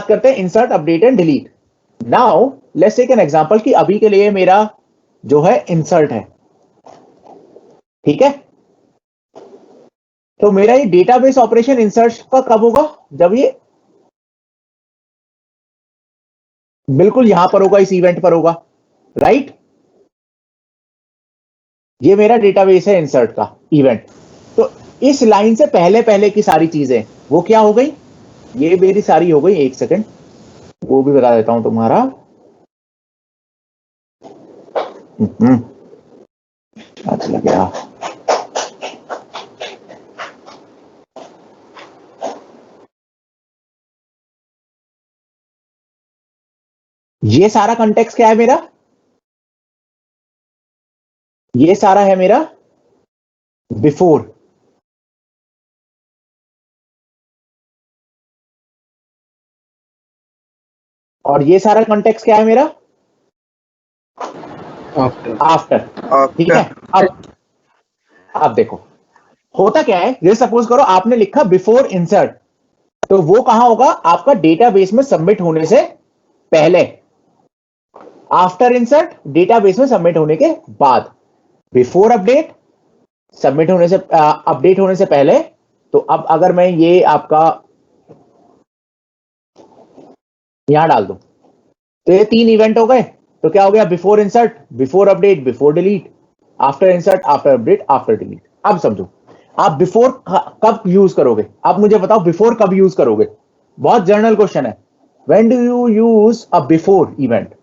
करते हैं insert, update and delete. Now let's take an example कि अभी के लिए मेरा जो है इंसर्ट है, ठीक है। तो मेरा ये डेटाबेस ऑपरेशन इंसर्ट का कब होगा, जब ये बिल्कुल यहां पर होगा, इस इवेंट पर होगा, राइट। ये मेरा डेटाबेस है इंसर्ट का इवेंट। तो इस लाइन से पहले पहले की सारी चीजें वो क्या हो गई, ये मेरी सारी हो गई। एक सेकंड वो भी बता देता हूं तुम्हारा। अच्छा गया। ये सारा कंटेक्स्ट क्या है मेरा, ये सारा है मेरा बिफोर। और ये सारा कंटेक्स्ट क्या है मेरा, आफ्टर। ठीक है। अब देखो होता क्या है, ये सपोज करो आपने लिखा बिफोर इंसर्ट, तो वो कहां होगा, आपका डेटाबेस में सबमिट होने से पहले। आफ्टर इंसर्ट डेटाबेस में सबमिट होने के बाद। बिफोर अपडेट सबमिट होने से, अपडेट होने से पहले। तो अब अगर मैं ये आपका यहां डाल दूं तो ये 3 इवेंट हो गए। तो क्या हो गया, before insert, before update, before delete, after insert, after update, after delete. अब समझो आप बिफोर कब यूज करोगे, आप मुझे बताओ बिफोर कब यूज करोगे। बहुत जनरल क्वेश्चन है, when do you use a before event.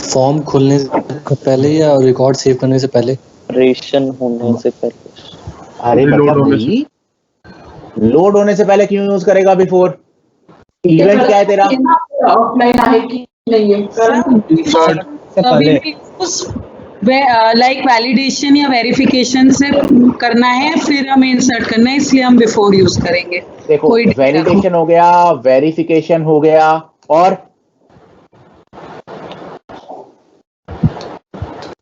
Form खोलने से पहले या रिकॉर्ड सेव करने से पहले, ऑपरेशन होने से पहले। अरे मतलब वही लोड होने से पहले क्यों यूज करेगा बिफोर, इवेंट क्या है तेरा, ऑफलाइन है कि नहीं है लाइक वैलिडेशन या वेरिफिकेशन से करना है, फिर हमें इंसर्ट करना है, इसलिए हम बिफोर यूज करेंगे। देखो वैलिडेशन हो गया, वेरिफिकेशन हो गया, और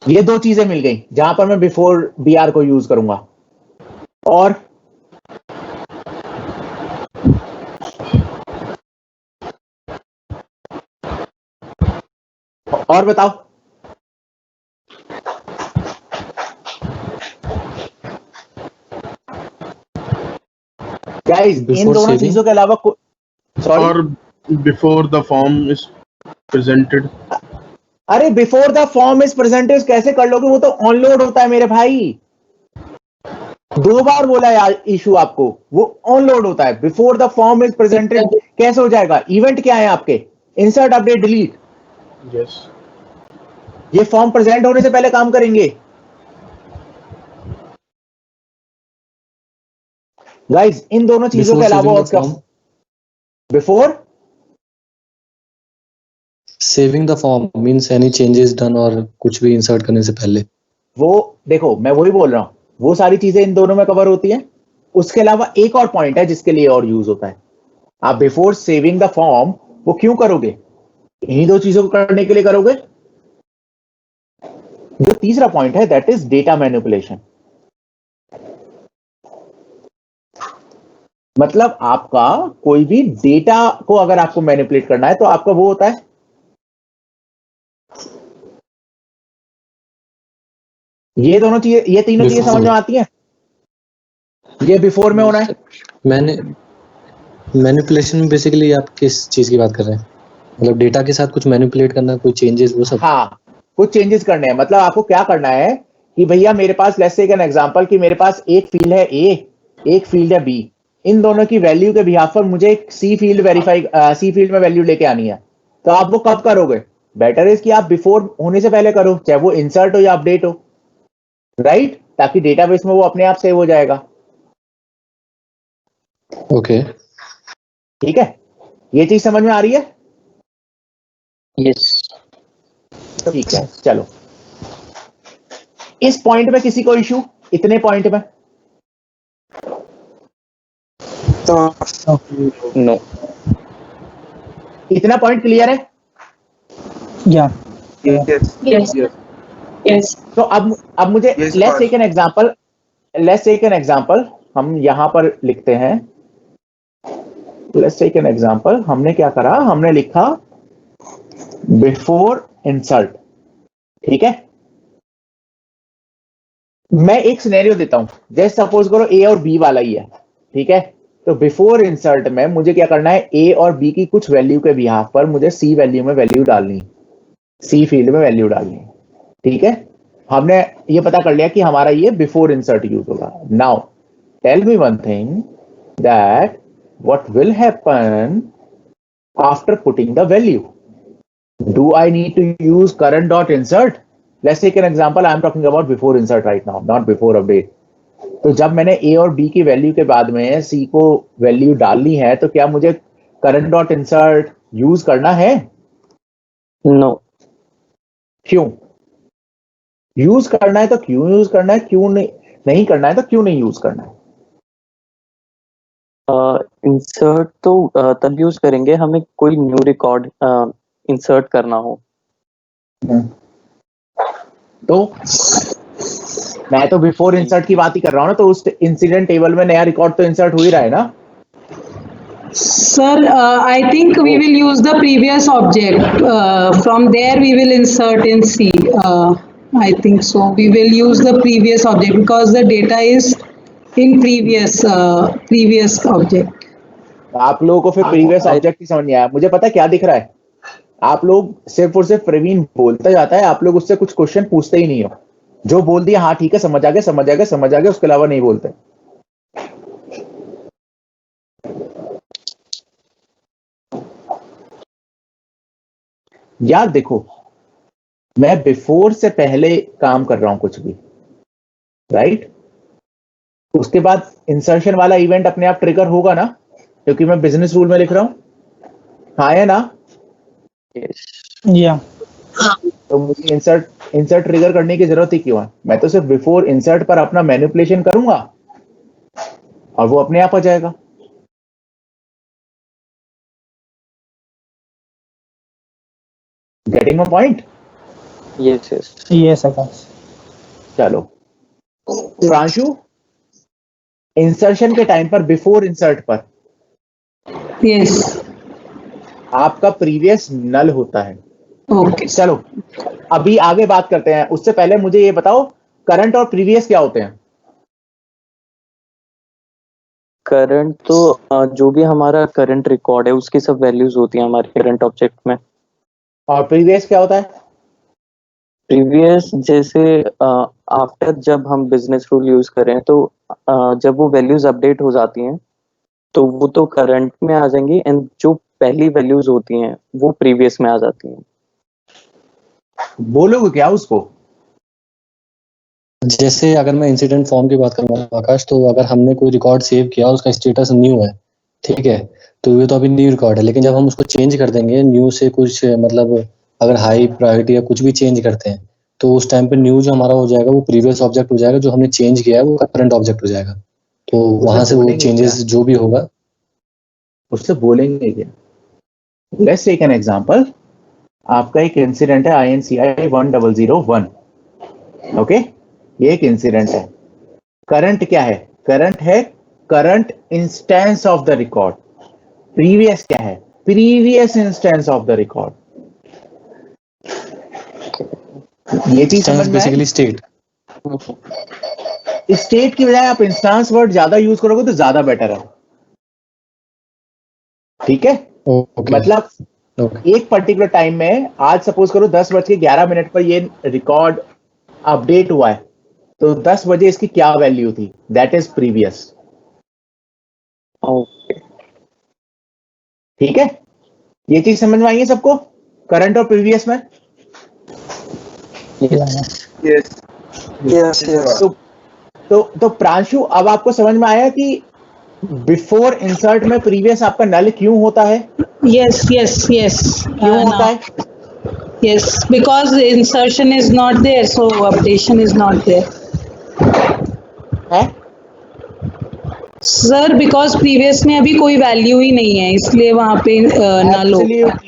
ये 2 चीजें मिल गई जहां पर मैं बिफोर बीआर को यूज करूंगा। और बताओ गाइस, इन दोनों चीजों के अलावा और before the form is presented. अरे before the form is presented कैसे कर लोगे, वो तो ऑनलोड होता है मेरे भाई। 2 बार बोला यार इशू आपको, वो ऑनलोड होता है। Before the form is presented कैसे हो जाएगा, इवेंट क्या है आपके, इंसर्ट, अपडेट, डिलीट। यस, ये फॉर्म प्रेजेंट होने से पहले काम करेंगे गाइस। इन दोनों चीजों के अलावा और क्या, before saving the form means any changes done, और कुछ भी इंसर्ट करने से पहले। वो देखो मैं वही बोल रहा हूं, वो सारी चीजें इन दोनों में कवर होती हैं। उसके अलावा एक और पॉइंट है जिसके लिए और यूज होता है। आप बिफोर सेविंग द फॉर्म वो क्यों करोगे, इन्हीं 2 चीजों को करने के लिए करोगे। जो तीसरा पॉइंट है दैट इज डेटा मैनिपुलेशन। मतलब आपका कोई भी डेटा को अगर आपको मैनिपुलेट करना है तो आपका वो होता है, ये दोनों चीजें, ये तीनों चीजें समझ में आती हैं। ये बिफोर में होना है। मैंने मैनिपुलेशन में बेसिकली आप किस चीज की बात कर रहे हैं, मतलब डेटा के साथ कुछ मैनिपुलेट करना, कोई चेंजेस, वो सब। हाँ, कुछ चेंजेस करने हैं। मतलब आपको क्या करना है कि भैया मेरे पास, लेट्स टेक एन एग्जांपल कि मेरे पास एक फील्ड है ए, एक फील्ड है बी। इन दोनों की वैल्यू के बिहाफ पर मुझे एक सी फील्ड सी फील्ड में वैल्यू लेके आनी है। तो आप वो कब करोगे, बेटर इज कि आप बिफोर होने से पहले करो, चाहे वो इंसर्ट हो या अपडेट हो, राइट, ताकि डेटाबेस में वो अपने आप सेव हो जाएगा। ओके, ठीक है, ये चीज समझ में आ रही है। यस, ठीक है, चलो इस पॉइंट में किसी को इशू, इतने पॉइंट में नो, इतना पॉइंट क्लियर है। या यस। तो अब मुझे लेट्स टेक एन एग्जांपल हम यहां पर लिखते हैं, लेट्स टेक एन एग्जांपल, हमने क्या करा, हमने लिखा बिफोर इंसर्ट, ठीक है। मैं एक सिनेरियो देता हूं, जैसे सपोज करो ए और बी वाला ही है, ठीक है। तो बिफोर इंसर्ट में मुझे क्या करना है, ए और बी की कुछ वैल्यू के बिहाफ पर मुझे सी वैल्यू में वैल्यू डालनी, सी फील्ड में वैल्यू डालनी, ठीक है। हमने ये पता कर लिया कि हमारा ये बिफोर इंसर्ट यूज होगा। Now tell me one thing, that what will happen after putting the value. Do I need to use current dot insert? Let's take an example. I am talking about before insert right now, not before update. तो जब मैंने A और B की value के बाद में C को value डालनी है, तो क्या मुझे current dot insert यूज करना है? नो। क्यों? यूज करना है तो क्यों यूज करना है, क्यों नहीं करना है तो क्यों नहीं यूज करना है? इंसर्ट तो तब यूज करेंगे हमें कोई न्यू रिकॉर्ड इंसर्ट करना हो। तो मैं तो बिफोर इंसर्ट की बात ही कर रहा हूं ना, तो उस इंसिडेंट टेबल में नया रिकॉर्ड तो इंसर्ट हो ही रहा है ना। Sir, I think we will use the previous object. From there we will insert in C. I think so. We will use the previous object because the data is in previous object. आप लोगों को फिर previous object ही समझ नहीं आया। मुझे पता है क्या दिख रहा है, आप लोग सिर्फ और सिर्फ प्रवीण बोलता जाता है, आप लोग उससे कुछ क्वेश्चन पूछते ही नहीं हो। जो बोल दिया हाँ ठीक है, समझ आ गया समझ आ गया समझ आ गया, उसके अलावा नहीं बोलते। यार देखो, मैं बिफोर से पहले काम कर रहा हूं कुछ भी, राइट। उसके बाद इंसर्शन वाला इवेंट अपने आप ट्रिगर होगा ना, क्योंकि मैं बिजनेस रूल में लिख रहा हूं, हाँ है ना। या तो मुझे इंसर्ट ट्रिगर करने की जरूरत ही क्यों है? मैं तो सिर्फ बिफोर इंसर्ट पर अपना मैनिपुलेशन करूंगा और वो अपने आप आ जाएगा। Getting my point? Yes yes. Yes Akash. चलो प्रांशु, इंसर्शन के टाइम पर बिफोर इंसर्ट पर Yes. आपका प्रीवियस नल होता है। Okay. चलो अभी आगे बात करते हैं, उससे पहले मुझे ये बताओ करंट और प्रीवियस क्या होते हैं? करंट तो जो भी हमारा करंट रिकॉर्ड है उसकी सब वैल्यूज होती हैं हमारे करंट ऑब्जेक्ट में। और प्रीवियस क्या होता है? प्रीवियस जैसे आफ्टर जब हम बिजनेस रूल यूज करें तो जब वो वैल्यूज अपडेट हो जाती हैं तो वो तो करंट में आ जाएंगी, एंड जो पहली वैल्यूज होती हैं वो प्रीवियस में आ जाती हैं। बोलोगे क्या उसको? जैसे अगर मैं इंसिडेंट फॉर्म की बात करूँ आकाश, तो अगर हमने कोई रिकॉर्ड सेव किया, उसका स्टेटस न्यू है, ठीक है, तो ये तो अभी न्यू रिकॉर्ड है। लेकिन जब हम उसको चेंज कर देंगे न्यू से कुछ, मतलब अगर हाई प्रायोरिटी या कुछ भी चेंज करते हैं, तो उस टाइम पे न्यू जो हमारा हो जाएगा वो प्रीवियस ऑब्जेक्ट हो जाएगा, जो हमने चेंज किया है वो करंट ऑब्जेक्ट हो जाएगा। तो वहां से वो चेंजेस जो भी होगा उससे बोलेंगे क्या? Let's take an example. आपका एक इंसिडेंट है INCI 1001, ओके, ये एक इंसिडेंट है। करंट क्या है? करंट है current instance of the record. Previous क्या है? Previous instance of the record. ये चीज समझ में बेसिकली स्टेट। स्टेट की बजाय आप इंस्टेंस वर्ड ज्यादा यूज करोगे तो ज्यादा बेटर है, ठीक है। मतलब एक पर्टिकुलर टाइम में, आज सपोज करो 10:11 पर ये रिकॉर्ड अपडेट हुआ है, तो 10 बजे इसकी क्या वैल्यू थी? That is previous. ओके, ठीक है, ये चीज समझ में आई है सबको, करंट और प्रीवियस में? यस। तो प्रांशु, अब आपको समझ में आया कि बिफोर इंसर्ट में प्रीवियस आपका नल क्यों होता है? Yes. क्यों होता है? Yes, because the insertion is not there, so updation is not there. है? Sir, because previous में अभी कोई वैल्यू ही नहीं है, इसलिए वहां पे null होगा।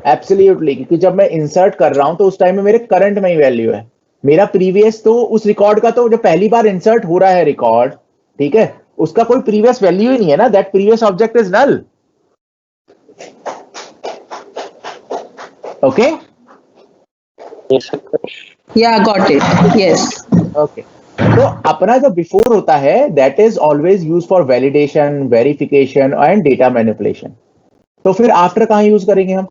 एब्सोल्युटली, क्योंकि जब मैं इंसर्ट कर रहा हूं तो उस टाइम में मेरे करंट में ही वैल्यू है। मेरा प्रीवियस तो उस रिकॉर्ड का, तो जो पहली बार इंसर्ट हो रहा है रिकॉर्ड, ठीक है, उसका कोई प्रीवियस वैल्यू ही नहीं है ना, that previous object is null. Okay Yes, Akash. Yeah, got it. Yes. Okay, तो अपना जो बिफोर होता है that is always use for validation, verification and data manipulation. तो फिर आफ्टर कहां यूज करेंगे हम?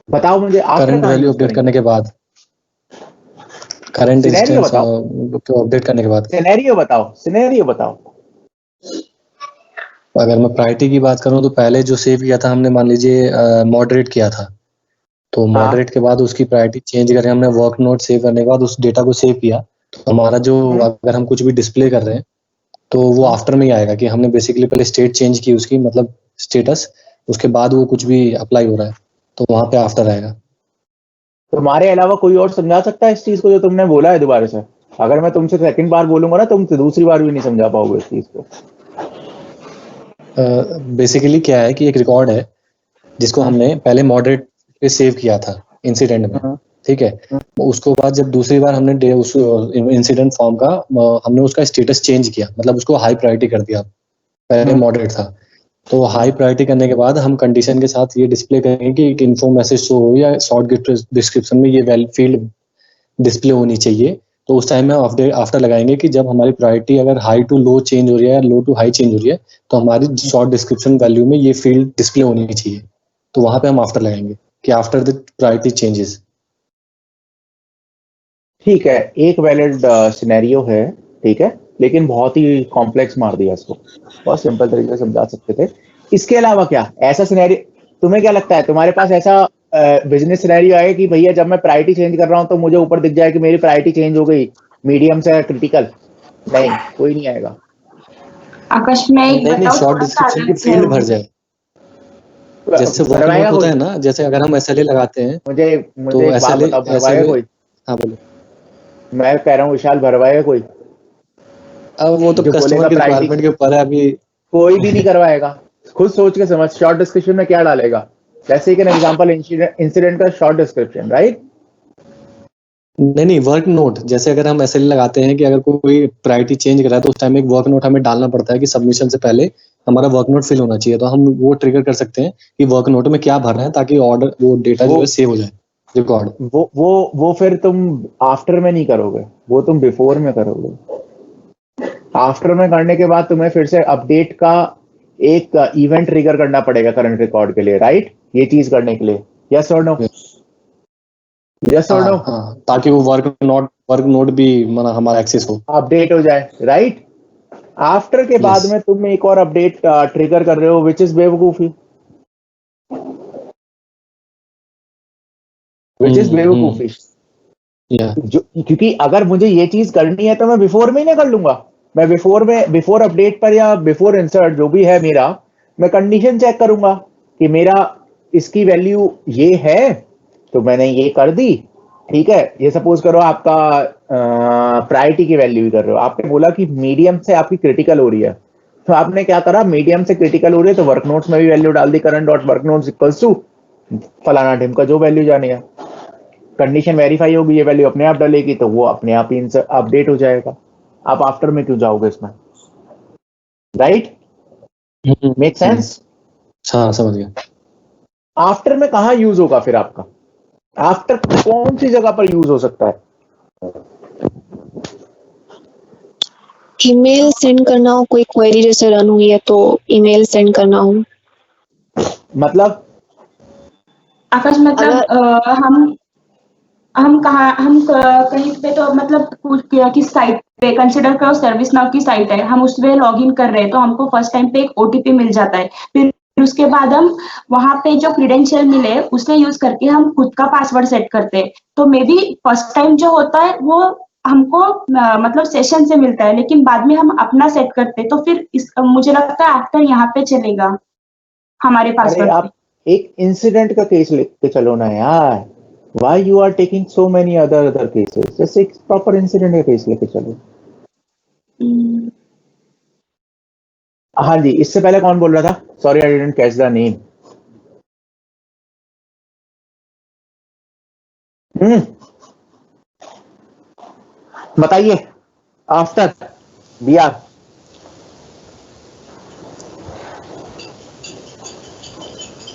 बताओ मुझे, आफ्टर करंट कहां वैल्यू यूज अपडेट करेंगे? करने के बाद, करंट सिनेरियो इंस्टेंस बताओ, को अपडेट करने के बाद। सिनेरियो बताओ, सिनेरियो बताओ। अगर मैं प्रायोरिटी की बात करूं तो पहले जो सेव किया था हमने, मान लीजिए मॉडरेट किया था, तो मॉडरेट के बाद उसकी प्रायोरिटी चेंज करें हमने, वर्क नोट सेव करने के बाद उस डेटा को सेव किया, तो हमारा जो अगर हम कुछ भी डिस्प्ले कर रहे हैं तो वो आफ्टर में ही आएगा कि हमने बेसिकली पहले स्टेट चेंज की उसकी, मतलब स्टेटस, उसके बाद वो कुछ भी अप्लाई हो रहा है तो वहां पे आफ्टर आएगा। तुम्हारे अलावा कोई और समझा सकता है इस चीज को जो तुमने बोला है दोबारा से? अगर मैं तुमसे सेकंड बार बोलूंगा ना, तुम दूसरी बार भी नहीं समझा पाओगे इस चीज को। बेसिकली क्या है कि एक रिकॉर्ड है जिसको हमने पहले मॉडरेट पे सेव किया था इंसिडेंट में, ठीक है, उसको बाद जब दूसरी बार हमने उस इंसिडेंट फॉर्म का हमने उसका स्टेटस चेंज किया, मतलब उसको हाई प्रायोरिटी कर दिया, पहले मॉडरेट था, तो हाई प्रायोरिटी करने के बाद हम कंडीशन के साथ ये डिस्प्ले करेंगे कि एक इन्फो मैसेज शो हो या शॉर्ट डिस्क्रिप्शन में ये फील्ड डिस्प्ले होनी चाहिए। तो उस टाइम में आफ्टर लगाएंगे कि जब हमारी प्रायोरिटी अगर हाई टू लो चेंज हो रही है या लो टू हाई चेंज हो रही है तो हमारी शॉर्ट डिस्क्रिप्शन वैल्यू में ये फील्ड डिस्प्ले होनी चाहिए, तो वहां पे हम आफ्टर लगाएंगे कि आफ्टर द प्रायोरिटी चेंजेस। ठीक है, एक वैलिड सिनेरियो है, ठीक है, लेकिन बहुत ही कॉम्प्लेक्स मार दिया इसको, बहुत सिंपल तरीके से समझा सकते थे। इसके अलावा क्या ऐसा सिनेरियो तुम्हें क्या लगता है तुम्हारे पास ऐसा बिजनेस सिनेरियो आए कि भैया जब मैं प्रायोरिटी चेंज कर रहा हूं तो मुझे ऊपर दिख जाए कि मेरी प्रायोरिटी चेंज हो गई मीडियम से क्रिटिकल? नहीं, कोई नहीं आएगा। आकाश मैं एक नहीं, बताऊं, शॉर्ट थोड़ा सा डिस्क्रिप्शन की अलग है फील्ड वो। भर जाए, जैसे वर्क भरवाएगा नोट होता कोई? है ना, जैसे अगर हम एसएलए लगाते हैं मुझे तो एक बात एसएलए बताओ, भरवाएगा एसएलए कोई? हाँ बोलो। मैं कह रहा हूँ विशाल, भरवाएगा कोई? अब वो तो जो बोलेगा कस्टमर की प्रायोरिटी रिक्वायरमेंट के ऊपर है अभी। कोई भी नहीं करवाएगा। खुद सोच के समझ, शॉर्ट डिस्क्रिप्शन में क्या डालेगा? जैसे एक एग्जांपल, इंसिडेंट का शॉर्ट डिस्क्रिप्शन, राइट? नहीं, वर्क नोट, जैसे अगर हम एसएलए लगाते हैं कि अगर कोई प्रायोरिटी चेंज कर रहा है तो उस टाइम एक वर्क नोट हमें डालना पड़ता है कि सबमिशन से पहले हमारा वर्क नोट फिल होना चाहिए, तो हम वो ट्रिगर कर सकते हैं कि वर्क नोट में क्या भरना है ताकि ऑर्डर वो डेटा जो है सेव हो जाए, रिकॉर्ड। वो फिर तुम आफ्टर में नहीं करोगे, वो तुम बिफोर में करोगे। आफ्टर में करने के बाद तुम्हें फिर से अपडेट का एक इवेंट ट्रिगर करना पड़ेगा करंट रिकॉर्ड के लिए, राइट? ये चीज करने के लिए, यस और नो? यस और नो? हाँ, ताकि वो वर्क नोट भी हमारा एक्सेस हो, अपडेट हो जाए, राइट? आफ्टर के बाद Yes. में तुम एक और अपडेट ट्रिगर कर रहे हो, विच इज बेवकूफी, विच इज बेवकूफी। क्योंकि अगर मुझे ये चीज करनी है तो मैं बिफोर में ही ना कर लूंगा। मैं बिफोर अपडेट पर या बिफोर इंसर्ट जो भी है मेरा, मैं कंडीशन चेक करूंगा कि मेरा इसकी वैल्यू ये है, तो मैंने ये कर दी, ठीक है। ये सपोज करो आपका प्रायोरिटी की वैल्यू ही कर रहे हो, आपने बोला कि मीडियम से आपकी क्रिटिकल हो रही है, तो आपने क्या करा, मीडियम से क्रिटिकल हो रही है तो वर्क नोट्स में भी वैल्यू डाल दी, current dot work notes equals to फलाना ढिमका जो वैल्यू जानी है। कंडीशन वेरीफाई होगी, ये वैल्यू अपने आप डालेगी तो वो अपने आप ही अपडेट हो जाएगा। आप आफ्टर में क्यों जाओगे इसमें, राइट? Make sense? हाँ, समझ गया। आफ्टर में कहां यूज होगा फिर आपका? आफ्टर कौन सी जगह पर यूज हो सकता है? ईमेल सेंड करना हो, कोई क्वेरी जैसे रन हुई है तो ईमेल सेंड करना हो। मतलब आकाश मतलब कहीं पे तो मतलब किस साइट पे कंसिडर करो, सर्विस नाउ की साइट है, हम उस पे लॉग इन कर रहे हैं तो हमको फर्स्ट टाइम पे एक ओटीपी मिल जाता है, फिर उसके बाद हम वहां पे जो क्रीडेंशियल मिले उसे यूज करके हम खुद का पासवर्ड सेट करते हैं। तो मे बी फर्स्ट टाइम जो होता है वो हमको मतलब सेशन से मिलता है, लेकिन बाद में हम अपना सेट करते हैं, तो फिर मुझे लगता है आफ्टर यहाँ पे चलेगा हमारे अरे पासवर्ड पे। आप एक इंसिडेंट का केस लेके चलो ना यार, why you are taking so many other cases? जैसे एक प्रॉपर इंसिडेंट का केस लेके चलो। हाँ जी, इससे पहले कौन बोल रहा था? Sorry I didn't catch the name. बताइए आफ्टर बी आर।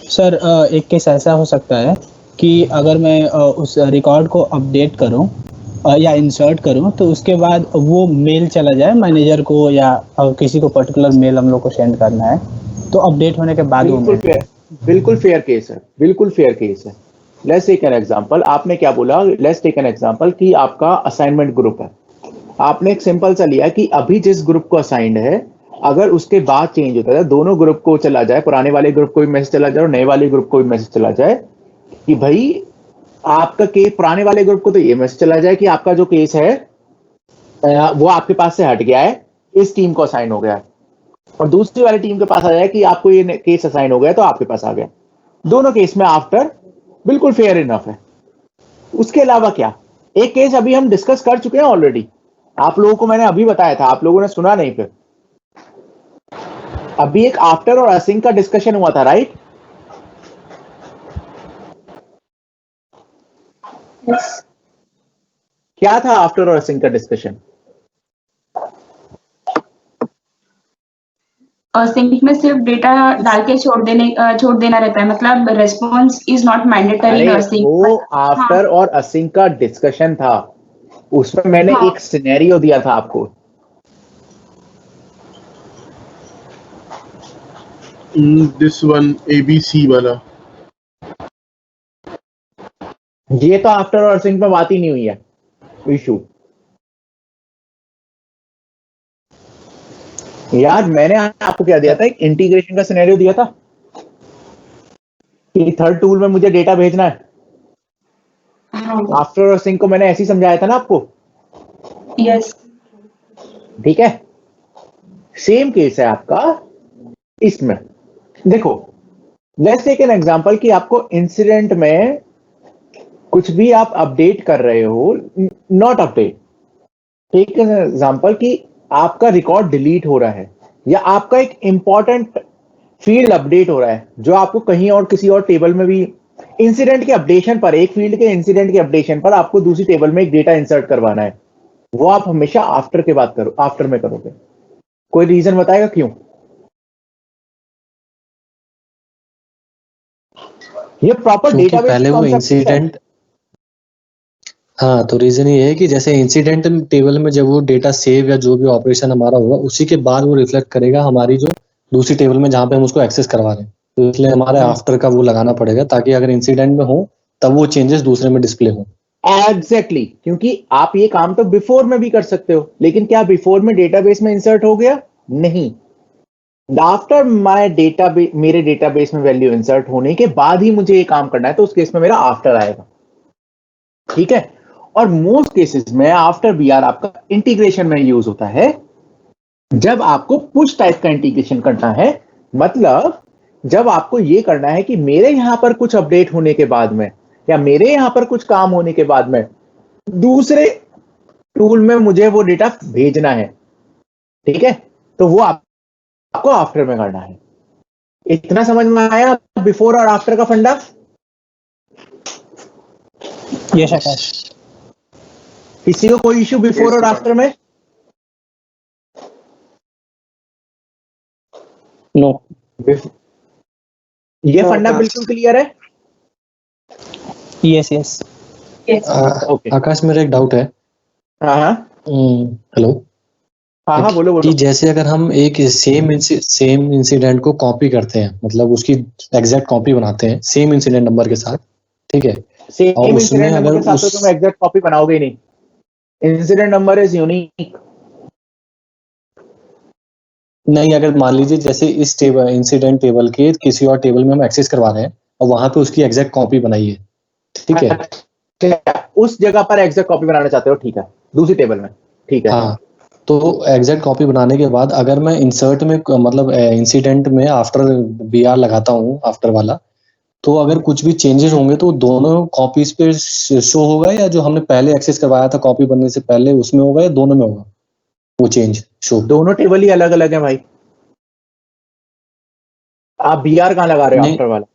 सर एक केस ऐसा हो सकता है कि अगर मैं उस रिकॉर्ड को अपडेट करूं या इंसर्ट करूं तो उसके बाद वो मेल चला जाए मैनेजर को या किसी को पर्टिकुलर मेल हम लोग को सेंड करना है तो अपडेट होने के बाद वो बिल्कुल फेयर केस है, बिल्कुल फेयर केस है। Let's take an example. आपने क्या बोला? लेट्स टेक एन एग्जांपल कि आपका असाइनमेंट ग्रुप है। आपने एक सिंपल सा लिया कि अभी जिस ग्रुप को असाइंड है, अगर उसके बाद चेंज होता है दोनों ग्रुप को चला जाए, पुराने वाले ग्रुप को भी मैसेज चला जाए और नए वाले ग्रुप को भी मैसेज चला जाए कि भाई आपका केस, पुराने वाले ग्रुप को तो ये मैसेज चला जाए कि आपका जो केस है वो आपके पास से हट गया है, इस टीम को असाइन हो गया है, और दूसरी वाली टीम के पास आ जाए कि आपको ये केस असाइन हो गया तो आपके पास आ गया। दोनों केस में आफ्टर बिल्कुल फेयर इनफ है। उसके अलावा क्या, एक केस अभी हम डिस्कस कर चुके हैं ऑलरेडी, आप लोगों को मैंने अभी बताया था, आप लोगों ने सुना नहीं। फिर अभी एक आफ्टर और असिंक का डिस्कशन हुआ था, राइट? क्या था आफ्टर और असिंक का डिस्कशन? सिंक में सिर्फ डेटा डाल के छोड़ देना रहता है, मतलब response is not mandatory in sync. वो आफ्टर और असिंक का डिस्कशन था, उसमें मैंने एक सिनेरियो दिया था आपको। दिस वन ABC वाला, ये तो आफ्टर और असिंक में बात ही नहीं हुई है इशू। यार मैंने आपको क्या दिया था? एक इंटीग्रेशन का सिनेरियो दिया था कि थर्ड टूल में मुझे डेटा भेजना है। आफ्टर और सिंक को मैंने ऐसे ही समझाया था ना आपको। यस, ठीक है, सेम केस है आपका इसमें। देखो, लेट्स टेक एन एग्जांपल कि आपको इंसिडेंट में कुछ भी आप अपडेट कर रहे हो, not update, take an example कि आपका रिकॉर्ड डिलीट हो रहा है या आपका एक इंपॉर्टेंट फील्ड अपडेट हो रहा है जो आपको कहीं और किसी और टेबल में भी इंसिडेंट के अपडेशन पर, एक फील्ड के इंसिडेंट के अपडेशन पर आपको दूसरी टेबल में एक डेटा इंसर्ट करवाना है, वो आप हमेशा आफ्टर के बाद करो, आफ्टर में करोगे। कोई रीजन बताएगा क्यों? ये प्रॉपर डेटाबेस पहले वो इंसिडेंट, हाँ, तो रीजन ये है कि जैसे इंसिडेंट टेबल में जब वो डेटा सेव या जो भी ऑपरेशन हमारा होगा उसी के बाद वो रिफ्लेक्ट करेगा हमारी जो दूसरी टेबल में जहाँ पे हम उसको एक्सेस करवा रहे हैं, तो इसलिए हमारे आफ्टर का वो लगाना पड़ेगा ताकि अगर इंसिडेंट में हो तब वो चेंजेस दूसरे में डिस्प्ले हो। एग्जैक्टली, क्योंकि आप ये काम तो बिफोर में भी कर सकते हो, लेकिन क्या बिफोर में डेटाबेस में इंसर्ट हो गया? नहीं, आफ्टर माय डेटाबेस, मेरे डेटाबेस में वैल्यू इंसर्ट होने के बाद ही मुझे ये काम करना है, तो उस केस में मेरा आफ्टर आएगा। ठीक है, और मोस्ट केसेस में आफ्टर बीआर आपका इंटीग्रेशन में यूज होता है जब आपको पुश टाइप का इंटीग्रेशन करना है। मतलब जब आपको ये करना है कि मेरे यहां पर कुछ अपडेट होने के बाद में या मेरे यहां पर कुछ काम होने के बाद में दूसरे टूल में मुझे वो डेटा भेजना है। ठीक है, तो वो आपको आफ्टर में करना है। इतना समझ में आया बिफोर और आफ्टर का फंडा? यस आकाश। किसी को कोई इश्यू बिफोर और आफ्टर में? नो, ये फंडा बिल्कुल क्लियर है? Yes yes. ओके, आकाश, मेरा एक डाउट है। हाँ हेलो। हाँ बोलो बोलो। कि जैसे अगर हम एक सेम इंसिडेंट को कॉपी करते हैं, मतलब उसकी एग्जैक्ट कॉपी बनाते हैं सेम इंसिडेंट नंबर के साथ, ठीक है, सेम इंसिडेंट नंबर के साथ तो तुम एग्जैक्ट कॉपी बनाओगे ही नहीं, इंसिडेंट नंबर इज यूनिक। नहीं, अगर मान लीजिए जैसे इस टेबल इंसिडेंट टेबल के किसी और टेबल में हम एक्सेस करवा रहे हैं और वहां पे उसकी एग्जैक्ट कॉपी बनाई है, ठीक है, उस जगह पर एग्जैक्ट कॉपी बनाना चाहते हो, ठीक है, दूसरी टेबल में, ठीक है। हाँ, तो एग्जैक्ट कॉपी बनाने के बाद अगर मैं इंसर्ट में मतलब इंसिडेंट में आफ्टर बीआर लगाता हूँ, आफ्टर वाला, तो अगर कुछ भी चेंजेस होंगे तो दोनों कॉपीज पे शो होगा या जो हमने पहले एक्सेस करवाया था कॉपी बनने से पहले उसमें होगा या दोनों में होगा वो चेंज शो? दोनों टेबल ही अलग अलग है भाई। आप बीआर कहां लगा रहे हो? आफ्टर वाला?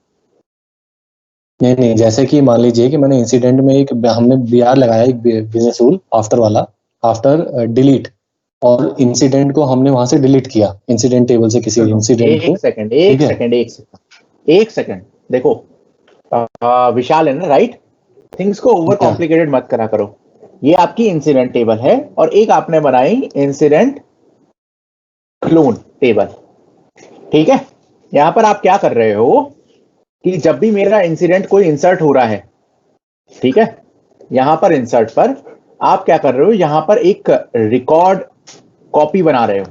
नहीं, जैसे कि मान लीजिए कि मैंने इंसिडेंट में हमने बीआर लगाया एक बिजनेस रूल आफ्टर वाला, आफ्टर डिलीट, और इंसिडेंट को हमने वहां से डिलीट किया, इंसिडेंट टेबल से किसी इंसिडेंट को। एक सेकंड देखो, विशाल है ना, राइट? थिंग्स को ओवर कॉम्प्लिकेटेड मत करा करो। ये आपकी इंसिडेंट टेबल है और एक आपने बनाई इंसिडेंट क्लोन टेबल, ठीक है? यहां पर आप क्या कर रहे हो कि जब भी मेरा इंसिडेंट कोई इंसर्ट हो रहा है, ठीक है, यहां पर इंसर्ट पर आप क्या कर रहे हो, यहां पर एक रिकॉर्ड कॉपी बना रहे हो,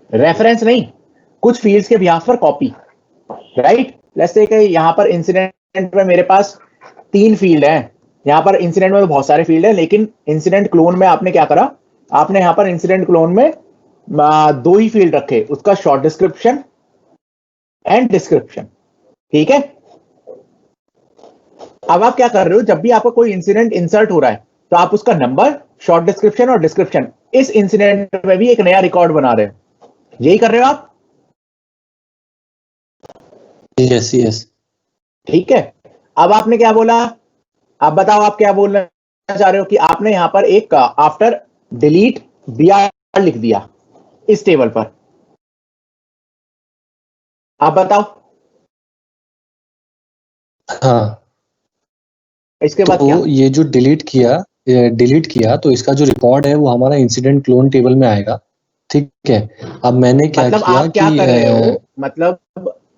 रेफरेंस नहीं, कुछ फील्ड्स के बिहाफ पर कॉपी, राइट? लेट्स से कि यहां पर इंसिडेंट में मेरे पास 3 फील्ड हैं, यहां पर इंसिडेंट में तो बहुत सारे फील्ड हैं, लेकिन इंसिडेंट क्लोन में आपने क्या करा, आपने यहां पर इंसिडेंट क्लोन में 2 ही फील्ड रखे, उसका शॉर्ट डिस्क्रिप्शन एंड डिस्क्रिप्शन, ठीक है? अब आप क्या कर रहे हो, जब भी आपका कोई इंसिडेंट इंसर्ट हो रहा है तो आप उसका नंबर, शॉर्ट डिस्क्रिप्शन और डिस्क्रिप्शन, इस इंसिडेंट में भी एक नया रिकॉर्ड बना रहे हो, यही कर रहे हो आप? यस यस, ठीक है। अब आपने क्या बोला, अब बताओ आप क्या बोलना चाह रहे हो कि आपने यहां पर एक आफ्टर डिलीट br लिख दिया इस टेबल पर, आप बताओ। हाँ, इसके बाद तो क्या? ये जो डिलीट किया तो इसका जो रिकॉर्ड है वो हमारा इंसिडेंट क्लोन टेबल में आएगा, ठीक है? अब मैंने क्या मतलब किया आप क्या कि कर रहे हो, मतलब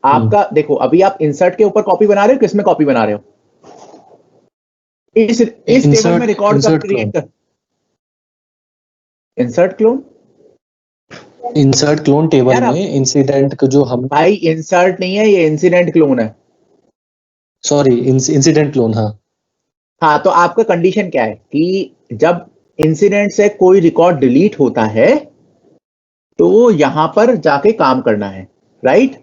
आपका देखो, अभी आप इंसर्ट के ऊपर कॉपी बना रहे हो, किसमें कॉपी बना रहे हो? इस टेबल में रिकॉर्ड कब क्रिएट कर, insert clone, insert clone table में इंसिडेंट को जो हम, भाई इंसर्ट नहीं है ये, इंसिडेंट क्लोन है। सॉरी, इंसिडेंट क्लोन, हाँ हाँ, तो आपका कंडीशन क्या है कि जब इंसिडेंट से कोई रिकॉर्ड डिलीट होता है तो यहां पर जाके काम करना है, राइट?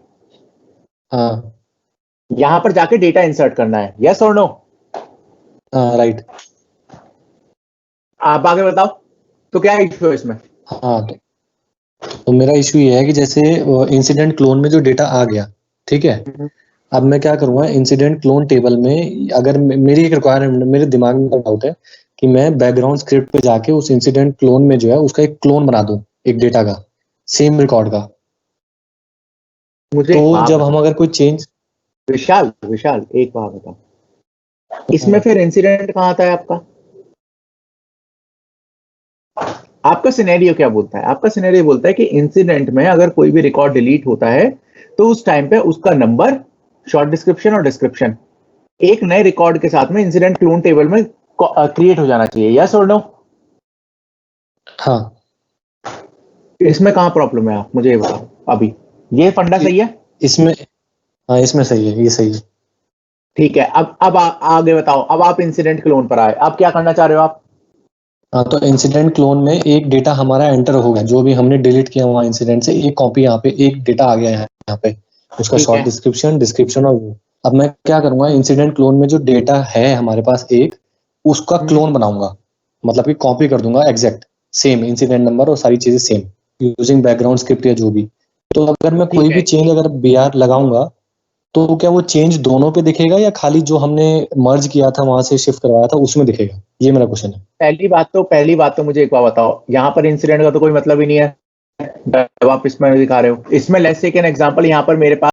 हाँ यहां पर जाके डेटा इंसर्ट करना है, यस और नो? हाँ, राइट। आप आगे बताओ, तो क्या इश्यू है इसमें? हाँ, तो मेरा इशू ये है कि जैसे इंसिडेंट क्लोन में जो डेटा आ गया, ठीक है, अब मैं क्या करूंगा, इंसिडेंट क्लोन टेबल में अगर मेरी एक रिक्वायरमेंट, मेरे दिमाग में डाउट है कि मैं बैकग्राउंड स्क्रिप्ट पे जाके उस इंसिडेंट क्लोन में जो है उसका एक क्लोन बना दूं, एक डेटा का, सेम रिकॉर्ड का। मुझे तो जब हम अगर कोई चेंज, विशाल एक बात बताओ, इसमें फिर इंसिडेंट कहां आता है आपका? आपका सिनेरियो क्या बोलता है? आपका सिनेरियो बोलता है कि इंसिडेंट में अगर कोई भी रिकॉर्ड डिलीट होता है तो उस टाइम पे उसका नंबर, शॉर्ट डिस्क्रिप्शन और डिस्क्रिप्शन एक नए रिकॉर्ड के साथ में इंसिडेंट क्लोन टेबल में क्रिएट हो जाना चाहिए, यस और नो? हाँ, इसमें कहां प्रॉब्लम है, आप मुझे ये बताओ अभी। ये फंडा सही है? इसमें, हाँ इसमें सही है, ये सही है। ठीक है। अब आगे बताओ, अब आप इंसिडेंट क्लोन पर आए, अब क्या करना चाह रहे हो आप? हाँ, तो इंसिडेंट क्लोन में एक डेटा हमारा एंटर हो गया, जो भी हमने डिलीट किया वहाँ इंसिडेंट से, एक कॉपी यहाँ पे, एक डेटा आ गया यहाँ पे, उसका शॉर्ट डिस्क्रिप्शन और वो। अब मैं क्या करूंगा, इंसिडेंट क्लोन में जो डेटा है हमारे पास एक, उसका क्लोन बनाऊंगा, मतलब कि कॉपी कर दूंगा एग्जैक्ट सेम इंसिडेंट नंबर और सारी चीजें सेम, यूजिंग बैकग्राउंड स्क्रिप्ट या जो भी। तो अगर मैं कोई भी चेंज अगर br लगाऊंगा तो क्या वो चेंज दोनों पे दिखेगा या खाली जो हमने मर्ज किया था वहां से शिफ्ट करवाया था उसमें दिखेगा? ये मेरा क्वेश्चन है। पहली बात तो मुझे एक बार बताओ, यहाँ पर इंसिडेंट का तो कोई मतलब ही नहीं है जब आप इसमें दिखा रहे हो। इसमें लेट्स टेक एन एग्जांपल, यहाँ पर मेरे पास